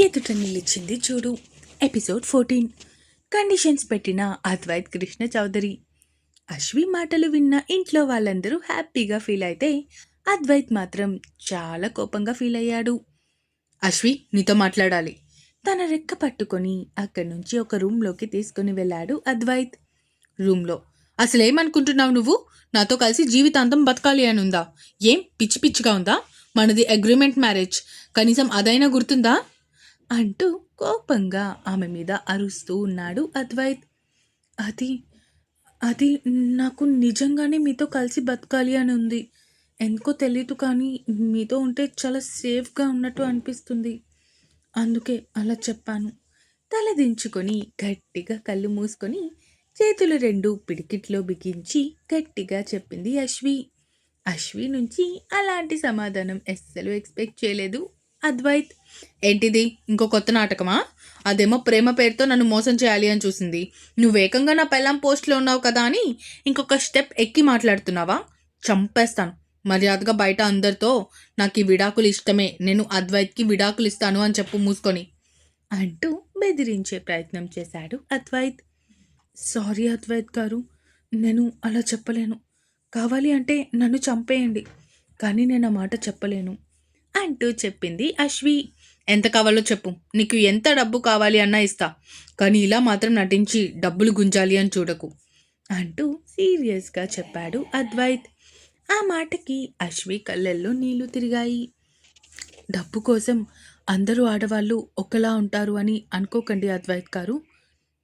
ఎదుట నిలిచింది చూడు. ఎపిసోడ్ 14. కండిషన్స్ పెట్టిన అద్వైత్ కృష్ణ చౌదరి. అశ్వి మాటలు విన్న ఇంట్లో వాళ్ళందరూ హ్యాపీగా ఫీల్ అయితే అద్వైత్ మాత్రం చాలా కోపంగా ఫీల్ అయ్యాడు. అశ్వి, నీతో మాట్లాడాలి. తన రెక్క పట్టుకొని అక్కడి నుంచి ఒక రూమ్లోకి తీసుకుని వెళ్ళాడు అద్వైత్. రూమ్లో, అసలేమనుకుంటున్నావు నువ్వు? నాతో కలిసి జీవితాంతం బతకాలి అని ఉందా? ఏం పిచ్చి పిచ్చిగా ఉందా? మనది అగ్రిమెంట్ మ్యారేజ్, కనీసం అదైనా గుర్తుందా అంటూ కోపంగా ఆమె మీద అరుస్తూ ఉన్నాడు అద్వైత్. అది అది నాకు నిజంగానే మీతో కలిసి బతకాలి అని ఉంది. ఎందుకో తెలీదు, కానీ మీతో ఉంటే చాలా సేఫ్గా ఉన్నట్టు అనిపిస్తుంది. అందుకే అలా చెప్పాను. తల దించుకొని గట్టిగా కళ్ళు మూసుకొని చేతులు రెండు పిడికిట్లో బిగించి గట్టిగా చెప్పింది అశ్వి. అశ్వి నుంచి అలాంటి సమాధానం అస్సలు ఎక్స్పెక్ట్ చేయలేదు అద్వైత్. ఏంటిది, ఇంకో కొత్త నాటకమా? అదేమో ప్రేమ పేరుతో నన్ను మోసం చేయాలి అని చూసింది. నువ్వేకంగా నా పెళ్ళాం పోస్ట్లో ఉన్నావు కదా అని ఇంకొక స్టెప్ ఎక్కి మాట్లాడుతున్నావా? చంపేస్తాను. మర్యాదగా బయట అందరితో నాకు ఈ విడాకులు ఇష్టమే, నేను అద్వైత్కి విడాకులు ఇస్తాను అని చెప్పు మూసుకొని అంటూ బెదిరించే ప్రయత్నం చేశాడు అద్వైత్. సారీ అద్వైత్ గారు, నేను అలా చెప్పలేను. కావాలి అంటే నన్ను చంపేయండి, కానీ నేను ఆ మాట చెప్పలేను అంటూ చెప్పింది అశ్వి. ఎంత కావాలో చెప్పు, నీకు ఎంత డబ్బు కావాలి అన్నా ఇస్తా, కానీ ఇలా మాత్రం నటించి డబ్బులు గుంజాలి అని చూడకు అంటూ సీరియస్గా చెప్పాడు అద్వైత్. ఆ మాటకి అశ్వి కళ్ళల్లో నీళ్లు తిరిగాయి. డబ్బు కోసం అందరూ ఆడవాళ్ళు ఒకలా ఉంటారు అని అనుకోకండి అద్వైత్ గారు.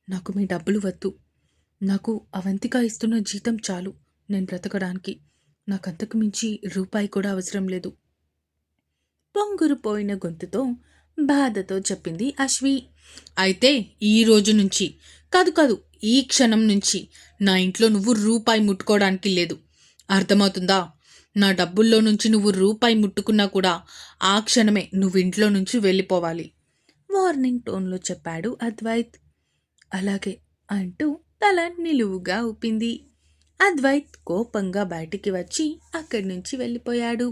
నాకు మీ డబ్బులు వద్దు. నాకు అవంతిక ఇస్తున్న జీతం చాలు నేను బ్రతకడానికి. నాకంతకు మించి రూపాయి కూడా అవసరం లేదు. పొంగురు పోయిన గొంతుతో బాధతో చెప్పింది అశ్వి. అయితే ఈ రోజు నుంచి కాదు, ఈ క్షణం నుంచి నా ఇంట్లో నువ్వు రూపాయి ముట్టుకోవడానికి లేదు. అర్థమవుతుందా? నా డబ్బుల్లో నుంచి నువ్వు రూపాయి ముట్టుకున్నా కూడా ఆ క్షణమే నువ్వు ఇంట్లో నుంచి వెళ్ళిపోవాలి వార్నింగ్ టోన్లో చెప్పాడు అద్వైత్. అలాగే అంటూ తల నిలువుగా ఊపింది. అద్వైత్ కోపంగా బయటికి వచ్చి అక్కడి నుంచి వెళ్ళిపోయాడు.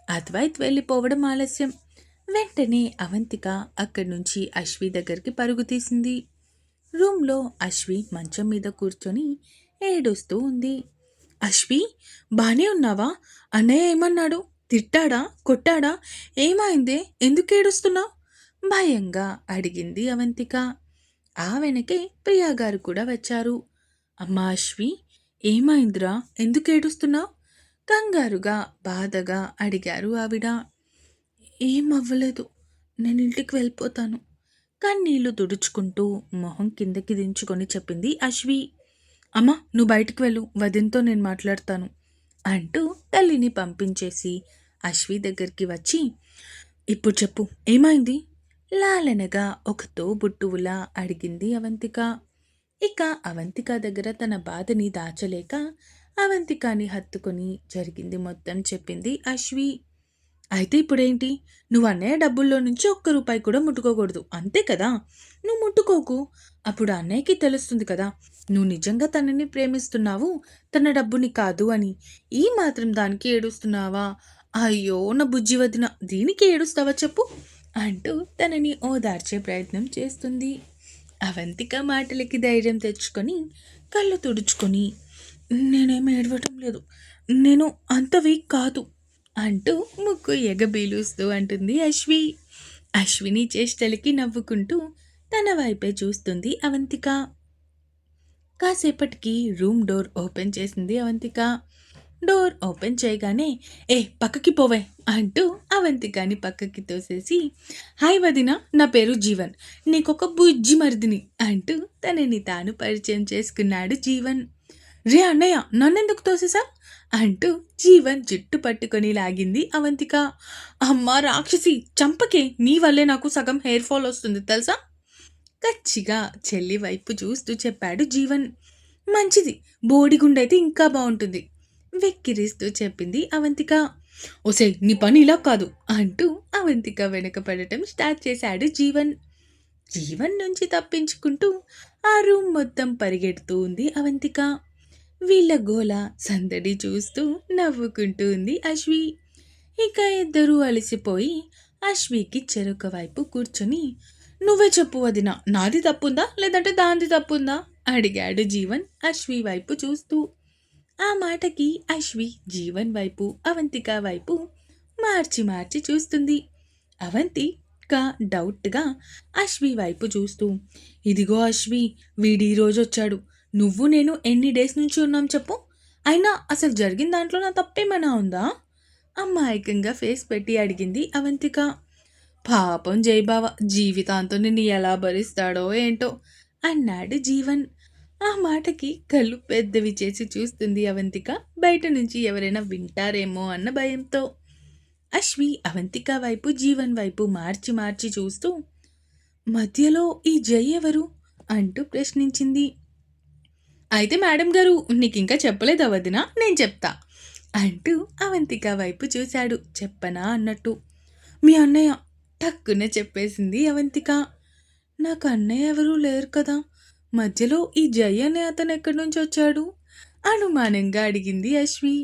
అద్వైత్ వెళ్ళిపోవడం ఆలస్యం. వెంటనే అవంతిక అక్కడి నుంచి అశ్వి దగ్గరికి పరుగు తీసింది. రూమ్లో అశ్వి మంచం మీద కూర్చొని ఏడుస్తూ ఉంది. అశ్వి, బానే ఉన్నావా? అన్నయ్య ఏమన్నాడు? తిట్టాడా? కొట్టాడా? ఏమైందే? ఎందుకు ఏడుస్తున్నావు? భయంగా అడిగింది అవంతిక. ఆ వెనకే ప్రియా గారు కూడా వచ్చారు. అమ్మా అశ్వి, ఏమైందిరా? ఎందుకు ఏడుస్తున్నావు? కంగారుగా బాధగా అడిగారు ఆవిడ. ఏం అవ్వలేదు, నేను ఇంటికి వెళ్ళిపోతాను కన్నీళ్లు తుడుచుకుంటూ మొహం కిందకి దించుకొని చెప్పింది అశ్వి. అమ్మ, నువ్వు బయటికి వెళ్ళు, వదినతో నేను మాట్లాడతాను అంటూ తల్లిని పంపించేసి అశ్వి దగ్గరికి వచ్చి, ఇప్పుడు చెప్పు, ఏమైంది? లాలనగా ఒక తోబుట్టువులా అడిగింది అవంతిక. ఇక అవంతిక దగ్గర తన బాధని దాచలేక అవంతికాని హత్తుకొని జరిగింది మొత్తం చెప్పింది అశ్వి. అయితే ఇప్పుడేంటి? నువ్వు అన్నయ్య డబ్బుల్లో నుంచి ఒక్క రూపాయి కూడా ముట్టుకోకూడదు, అంతే కదా? నువ్వు ముట్టుకోకు. అప్పుడు అన్నయ్యకి తెలుస్తుంది కదా నువ్వు నిజంగా తనని ప్రేమిస్తున్నావు, తన డబ్బుని కాదు అని. ఈ మాత్రం దానికి ఏడుస్తున్నావా? అయ్యో నా బుజ్జి వదిన, దీనికి ఏడుస్తావా చెప్పు అంటూ తనని ఓదార్చే ప్రయత్నం చేస్తుంది. అవంతిక మాటలకి ధైర్యం తెచ్చుకొని కళ్ళు తుడుచుకొని, నేనేమి ఏడవటం లేదు, నేను అంత వీక్ కాదు అంటూ ముక్కు ఎగబీలుస్తూ అంటుంది అశ్వి. అశ్విని చేష్టలకి నవ్వుకుంటూ తన వైపే చూస్తుంది అవంతిక. కాసేపటికి రూమ్ డోర్ ఓపెన్ చేసింది అవంతిక. డోర్ ఓపెన్ చేయగానే, పక్కకి పోవే అంటూ అవంతికాని పక్కకి తోసేసి, హాయ్ వదిన, నా పేరు జీవన్, నీకొక బుజ్జి మరిదిని అంటూ తనని తాను పరిచయం చేసుకున్నాడు జీవన్. రే అన్నయ్య, నన్నెందుకు తోసేసా అంటూ జీవన్ జుట్టు పట్టుకొని లాగింది అవంతిక. అమ్మా రాక్షసి, చంపకే, నీ వల్లే నాకు సగం హెయిర్ ఫాల్ వస్తుంది తెలుసా కచ్చిగా చెల్లి వైపు చూస్తూ చెప్పాడు జీవన్. మంచిది, బోడిగుండైతే ఇంకా బాగుంటుంది వెక్కిరిస్తూ చెప్పింది అవంతిక. ఓసే, నీ పని ఇలా కాదు అంటూ అవంతిక వెనక పడటం స్టార్ట్ చేశాడు జీవన్. జీవన్ నుంచి తప్పించుకుంటూ ఆ రూమ్ మొత్తం పరిగెడుతూ ఉంది అవంతిక. వీళ్ళ గోల సందడి చూస్తూ నవ్వుకుంటూ ఉంది అశ్వి. ఇక ఇద్దరూ అలసిపోయి అశ్వికి చెరొక వైపు కూర్చొని, "నువ్వే చెప్పు వదిన, నాది తప్పుందా లేదంటే దానిది తప్పుందా?" అడిగాడు జీవన్ అశ్వి వైపు చూస్తూ. ఆ మాటకి అశ్వి జీవన్ వైపు, అవంతిక వైపు మార్చి మార్చి చూస్తుంది. అవంతిక డౌట్‌గా అశ్వి వైపు చూస్తూ, "ఇదిగో అశ్వి, వీడు ఈరోజొచ్చాడు. నువ్వు నేను ఎన్ని డేస్ నుంచి ఉన్నాం చెప్పు? అయినా అసలు జరిగిన దాంట్లో నా తప్పేమైనా ఉందా?" అమాయకంగా ఫేస్ పెట్టి అడిగింది అవంతిక. పాపం జయబావ జీవితాంతం నిన్ను ఎలా భరిస్తాడో ఏంటో అన్నాడు జీవన్. ఆ మాటకి కళ్ళు పెద్దవి చేసి చూస్తుంది అవంతిక, బయట నుంచి ఎవరైనా వింటారేమో అన్న భయంతో. అశ్వి అవంతిక వైపు జీవన్ వైపు మార్చి మార్చి చూస్తూ, "మధ్యలో ఈ జై ఎవరు?" అంటూ ప్రశ్నించింది. "అయితే మేడం గారు నీకింకా చెప్పలేదా వదినా? నేను చెప్తా" అంటూ అవంతిక వైపు చూశాడు, చెప్పనా అన్నట్టు. "మీ అన్నయ్య" టక్కున చెప్పేసింది అవంతిక. "నాకు అన్నయ్య ఎవరూ లేరు కదా, మధ్యలో ఈ జై అనే అతను ఎక్కడి నుంచి వచ్చాడు?" అనుమానంగా అడిగింది అశ్వి.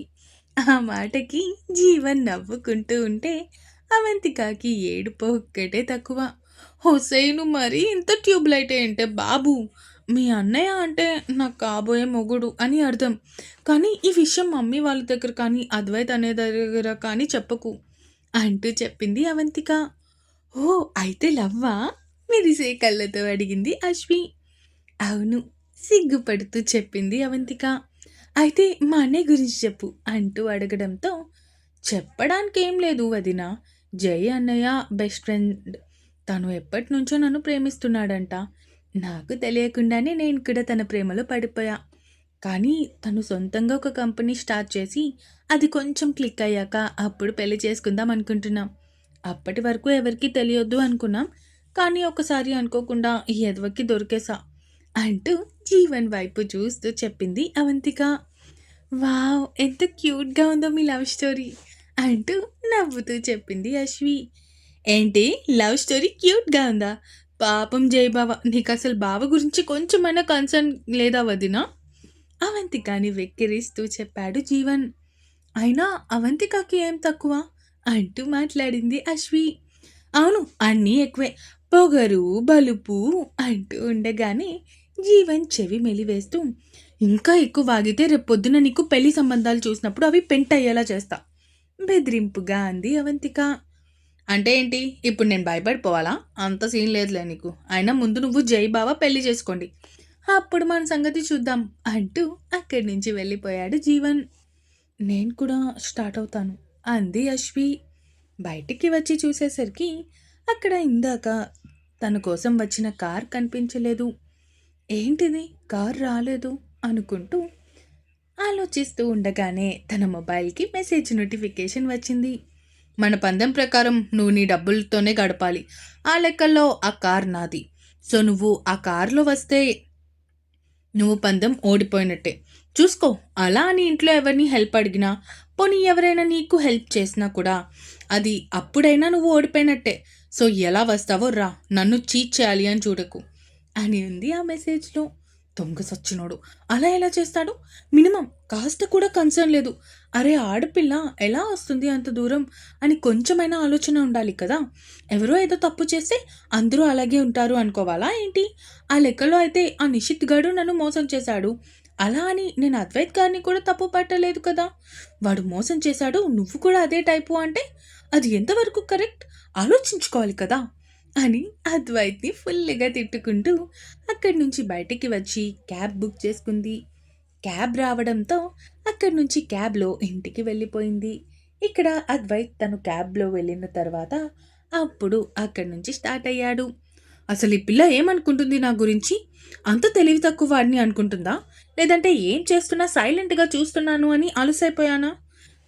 ఆ మాటకి జీవన్ నవ్వుకుంటూ ఉంటే అవంతికకి ఏడుపు ఒక్కటే తక్కువ. "హొసేయ్, నువ్వు మరీ ఇంత ట్యూబ్లైట్ ఏంటే బాబు? మీ అన్నయ్య అంటే నాకు కాబోయే మొగుడు అని అర్థం. కానీ ఈ విషయం మమ్మీ వాళ్ళ దగ్గర కానీ అద్వైత్ అనే దగ్గర కానీ చెప్పకు" అంటూ చెప్పింది అవంతిక. "ఓ, అయితే లవ్వా?" మెరిసే కళ్ళతో అడిగింది అశ్వి. "అవును" సిగ్గుపడుతూ చెప్పింది అవంతిక. "అయితే మా అన్నయ్య గురించి చెప్పు" అంటూ అడగడంతో, "చెప్పడానికేం లేదు వదినా. జై అన్నయ్య బెస్ట్ ఫ్రెండ్. తను ఎప్పటినుంచో నన్ను ప్రేమిస్తున్నాడంట. నాకు తెలియకుండానే నేను కూడా తన ప్రేమలో పడిపోయా. కానీ తను సొంతంగా ఒక కంపెనీ స్టార్ట్ చేసి అది కొంచెం క్లిక్ అయ్యాక అప్పుడు పెళ్లి చేసుకుందాం అనుకుంటున్నాం. అప్పటి వరకు ఎవరికీ తెలియొద్దు అనుకున్నాం. కానీ ఒకసారి అనుకోకుండా ఈ ఎదవకి దొరికేసా" అంటూ జీవన్ వైపు చూస్తూ చెప్పింది అవంతిక. "వావ్! ఎంత క్యూట్‌గా ఉందో మీ లవ్ స్టోరీ" అంటూ నవ్వుతూ చెప్పింది అశ్వి. "ఏంటి, లవ్ స్టోరీ క్యూట్‌గా ఉందా? పాపం జయబావ, నీకసలు బావ గురించి కొంచెమైనా కన్సర్న్ లేదా వదినా?" అవంతికని వెక్కిరిస్తూ చెప్పాడు జీవన్. "అయినా అవంతికకి ఏం తక్కువ?" అంటూ మాట్లాడింది అశ్వి. "అవును, అన్నీ ఎక్కువే. పొగరు, బలుపు" అంటూ ఉండగానే జీవన్ చెవి మెలివేస్తూ, "ఇంకా ఎక్కువ వాగితే రేపొద్దున నీకు పెళ్లి సంబంధాలు చూసినప్పుడు అవి పెంటయ్యేలా చేస్తా" బెదిరింపుగా అంది అవంతిక. "అంటే ఏంటి, ఇప్పుడు నేను భయపడిపోవాలా? అంత సీన్ లేదులే నీకు. అయినా ముందు నువ్వు జై బావ పెళ్లి చేసుకోండి, అప్పుడు మన సంగతి చూద్దాం" అంటూ అక్కడి నుంచి వెళ్ళిపోయాడు జీవన్. "నేను కూడా స్టార్ట్ అవుతాను" అంది అశ్వి. బయటికి వచ్చి చూసేసరికి అక్కడ ఇందాక తన కోసం వచ్చిన కార్ కనిపించలేదు. ఏంటిది, కార్ రాలేదు అనుకుంటూ ఆలోచిస్తూ ఉండగానే తన మొబైల్కి మెసేజ్ నోటిఫికేషన్ వచ్చింది. "మన పందెం ప్రకారం నువ్వు నీ డబ్బులతోనే గడపాలి. ఆ లెక్కల్లో ఆ కార్ నాది. సో నువ్వు ఆ కార్లో వస్తే నువ్వు పందెం ఓడిపోయినట్టే. చూసుకో." అలా అని ఇంట్లో ఎవరిని హెల్ప్ అడిగినా, పోనీ ఎవరైనా నీకు హెల్ప్ చేసినా కూడా అది అప్పుడైనా నువ్వు ఓడిపోయినట్టే. సో ఎలా వస్తావో రా, నన్ను చీట్ చేయాలి అని చూడకు అని ఉంది ఆ మెసేజ్లో. దొంగ సచ్చినోడు, అలా ఎలా చేస్తాడు? మినిమం కాస్త కూడా కన్సర్న్ లేదు. అరే ఆడపిల్ల ఎలా వస్తుంది అంత దూరం అని కొంచెమైనా ఆలోచన ఉండాలి కదా. ఎవరో ఏదో తప్పు చేస్తే అందరూ అలాగే ఉంటారు అనుకోవాలా ఏంటి? ఆ లెక్కలో అయితే ఆ నిషిత్ గాడు నన్ను మోసం చేశాడు, అలా అని నేను అద్వైత్ గారిని కూడా తప్పు పట్టలేదు కదా. వాడు మోసం చేశాడు, నువ్వు కూడా అదే టైపు అంటే అది ఎంతవరకు కరెక్ట్? ఆలోచించుకోవాలి కదా అని అద్వైత్ని ఫుల్గా తిట్టుకుంటూ అక్కడి నుంచి బయటికి వచ్చి క్యాబ్ బుక్ చేసుకుంది. క్యాబ్ రావడంతో అక్కడి నుంచి క్యాబ్లో ఇంటికి వెళ్ళిపోయింది. ఇక్కడ అద్వైత్ తను క్యాబ్లో వెళ్ళిన తర్వాత అప్పుడు అక్కడి నుంచి స్టార్ట్ అయ్యాడు. "అసలు ఈ పిల్ల ఏమనుకుంటుంది నా గురించి? అంత తెలివి తక్కువ వాడిని అనుకుంటుందా? లేదంటే ఏం చేస్తున్నా సైలెంట్గా చూస్తున్నాను అని అలుసైపోయానా?"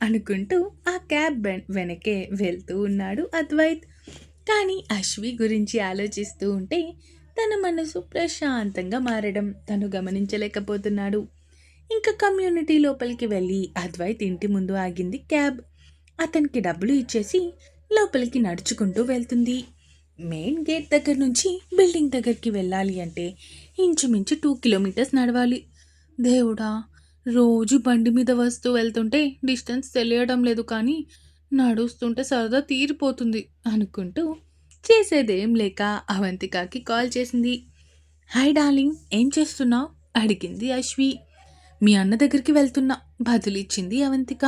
అనుకుంటూ ఆ క్యాబ్ వెనకే వెళ్తూ ఉన్నాడు అద్వైత్. కానీ అశ్వి గురించి ఆలోచిస్తూ ఉంటే తన మనసు ప్రశాంతంగా మారడం తను గమనించలేకపోతున్నాడు. ఇంకా కమ్యూనిటీ లోపలికి వెళ్ళి అద్వైత్ ఇంటి ముందు ఆగింది క్యాబ్. అతనికి డబ్బులు ఇచ్చేసి లోపలికి నడుచుకుంటూ వెళ్తుంది. మెయిన్ గేట్ దగ్గర నుంచి బిల్డింగ్ దగ్గరికి వెళ్ళాలి అంటే ఇంచుమించు 2 కిలోమీటర్స్ నడవాలి. దేవుడా, రోజు బండి మీద వస్తూ వెళ్తుంటే డిస్టెన్స్ తెలియడం లేదు, కానీ నడుస్తుంటే సరదా తీరిపోతుంది అనుకుంటూ చేసేదేం లేక అవంతికకి కాల్ చేసింది. హాయ్ డార్లింగ్, ఏం చేస్తున్నావు? అడిగింది అశ్వి. మీ అన్న దగ్గరికి వెళ్తున్నా బదులిచ్చింది అవంతిక.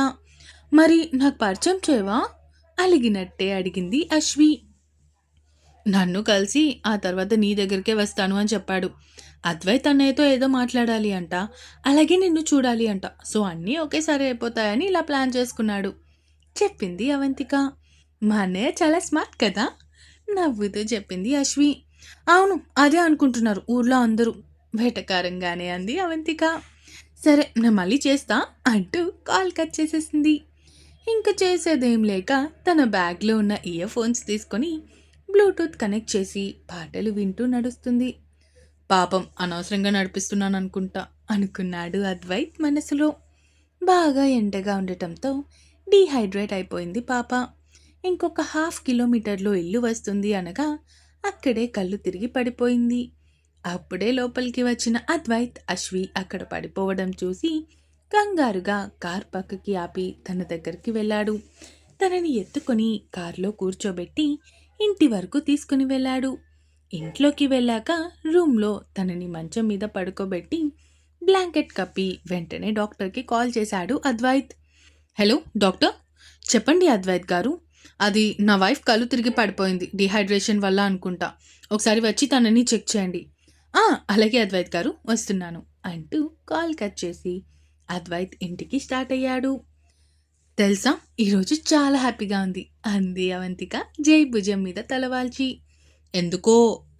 మరి నాకు పరిచయం చేయవా? అలిగినట్టే అడిగింది అశ్వి. నన్ను కలిసి ఆ తర్వాత నీ దగ్గరికే వస్తాను అని చెప్పాడు. అద్వైత్ అన్నయ్యతో ఏదో మాట్లాడాలి అంట, అలాగే నిన్ను చూడాలి అంట. సో అన్నీ ఒకేసారి అయిపోతాయని ఇలా ప్లాన్ చేసుకున్నాడు చెప్పింది అవంతిక. మా అన్నయ్య చాలా స్మార్ట్ కదా, నవ్వుతూ చెప్పింది అశ్వి. అవును, అదే అనుకుంటున్నారు ఊర్లో అందరూ, వెటకారంగానే అంది అవంతిక. సరే నేను మళ్ళీ చేస్తా అంటూ కాల్ కట్ చేసేసింది. ఇంక చేసేదేం లేక తన బ్యాగ్లో ఉన్న ఇయర్ ఫోన్స్ తీసుకొని బ్లూటూత్ కనెక్ట్ చేసి పాటలు వింటూ నడుస్తుంది. పాపం అనవసరంగా నడిపిస్తున్నాను అనుకుంటా అనుకున్నాడు అద్వైత్ మనసులో. బాగా ఎండగా ఉండటంతో డీహైడ్రేట్ అయిపోయింది పాప. ఇంకొక 1/2 కిలోమీటర్లో ఇల్లు వస్తుంది అనగా అక్కడే కళ్ళు తిరిగి పడిపోయింది. అప్పుడే లోపలికి వచ్చిన అద్వైత్ అశ్వి అక్కడ పడిపోవడం చూసి కంగారుగా కార్ పక్కకి ఆపి తన దగ్గరికి వెళ్ళాడు. తనని ఎత్తుకొని కారులో కూర్చోబెట్టి ఇంటి వరకు తీసుకుని వెళ్ళాడు. ఇంట్లోకి వెళ్ళాక రూమ్లో తనని మంచం మీద పడుకోబెట్టి బ్లాంకెట్ కప్పి వెంటనే డాక్టర్కి కాల్ చేశాడు అద్వైత్. హలో డాక్టర్, చెప్పండి అద్వైత్ గారు. అది నా వైఫ్ కళ్ళు తిరిగి పడిపోయింది, డిహైడ్రేషన్ వల్ల అనుకుంటా. ఒకసారి వచ్చి తనని చెక్ చేయండి. అలాగే అద్వైత్ గారు, వస్తున్నాను అంటూ కాల్ కట్ చేసి అద్వైత్ ఇంటికి స్టార్ట్ అయ్యాడు. తెలుసా, ఈరోజు చాలా హ్యాపీగా ఉంది అంది అవంతిక జై భుజం మీద తలవాల్చి. ఎందుకో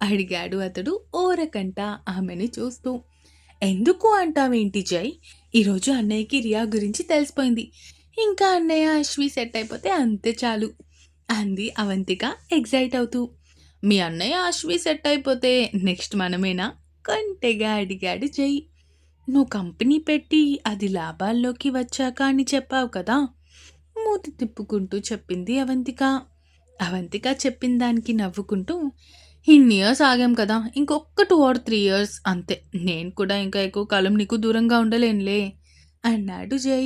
అడిగాడు అతడు ఓరకంట ఆమెని చూస్తూ. ఎందుకు అంటావేంటి జై, ఈరోజు అన్నయ్యకి రియా గురించి తెలిసిపోయింది. ఇంకా అన్నయ్య అశ్వి సెట్ అయిపోతే అంతే చాలు అంది అవంతిక ఎగ్జైట్ అవుతూ. మీ అన్నయ్య అశ్వి సెట్ అయిపోతే నెక్స్ట్ మనమేనా కొంటెగా అడిగాడు జై. నువ్వు కంపెనీ పెట్టి అది లాభాల్లోకి వచ్చాక అని చెప్పావు కదా, మూతి తిప్పుకుంటూ చెప్పింది అవంతిక. అవంతిక చెప్పిన దానికి నవ్వుకుంటూ, ఇన్ని ఇయర్స్ ఆగాం కదా, ఇంకొక 2 or 3 years అంతే, నేను కూడా ఇంకా ఎక్కువ కాలం నీకు దూరంగా ఉండలేనులే అన్నాడు జై.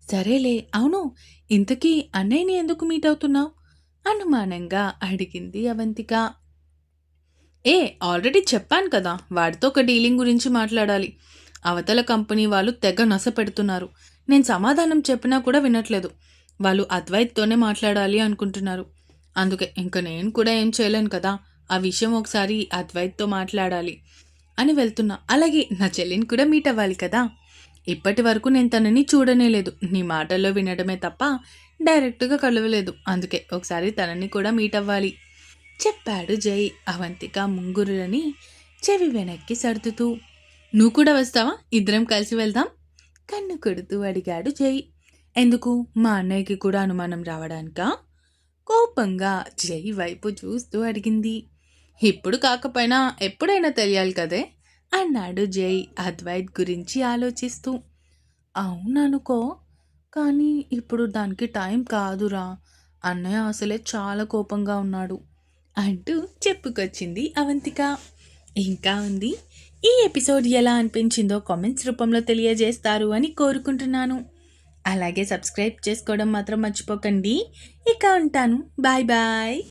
సరేలే, అవును ఇంతకీ అన్నయ్యని ఎందుకు మీట్ అవుతున్నావు అనుమానంగా అడిగింది అవంతిక. ఆల్రెడీ చెప్పాను కదా, వాడితో ఒక డీలింగ్ గురించి మాట్లాడాలి. అవతల కంపెనీ వాళ్ళు తెగ నస పెడుతున్నారు. నేను సమాధానం చెప్పినా కూడా వినట్లేదు. వాళ్ళు అద్వైత్తోనే మాట్లాడాలి అనుకుంటున్నారు. అందుకే ఇంక నేను కూడా ఏం చేయలేను కదా, ఆ విషయం ఒకసారి అద్వైత్తో మాట్లాడాలి అని వెళ్తున్నా. అలాగే నా చెల్లిని కూడా మీట్ అవ్వాలి కదా. ఇప్పటి వరకు నేను తనని చూడనే లేదు, నీ మాటల్లో వినడమే తప్ప డైరెక్ట్గా కలవలేదు. అందుకే ఒకసారి తనని కూడా మీట్ అవ్వాలి చెప్పాడు జై అవంతిక ముంగురులని చెవి వెనక్కి సర్దుతూ. నువ్వు కూడా వస్తావా, ఇద్దరం కలిసి వెళ్దాం కన్ను కొడుతూ అడిగాడు జై. ఎందుకు, మా అన్నయ్యకి కూడా అనుమానం రావడానికా కోపంగా జై వైపు చూస్తూ అడిగింది. ఇప్పుడు కాకపోయినా ఎప్పుడైనా తెలియాలి కదే అన్నాడు జై అద్వైత్ గురించి ఆలోచిస్తూ. అవుననుకో, కానీ ఇప్పుడు దానికి టైం కాదురా, అన్నయ్య అసలే చాలా కోపంగా ఉన్నాడు అంటూ చెప్పుకొచ్చింది అవంతిక. ఇంకా ఉంది. ఈ ఎపిసోడ్ ఎలా అనిపించిందో కామెంట్స్ రూపంలో తెలియజేస్తారు అని కోరుకుంటున్నాను. అలాగే సబ్స్క్రైబ్ చేసుకోవడం మాత్రం మర్చిపోకండి. ఇక ఉంటాను, బాయ్ బాయ్.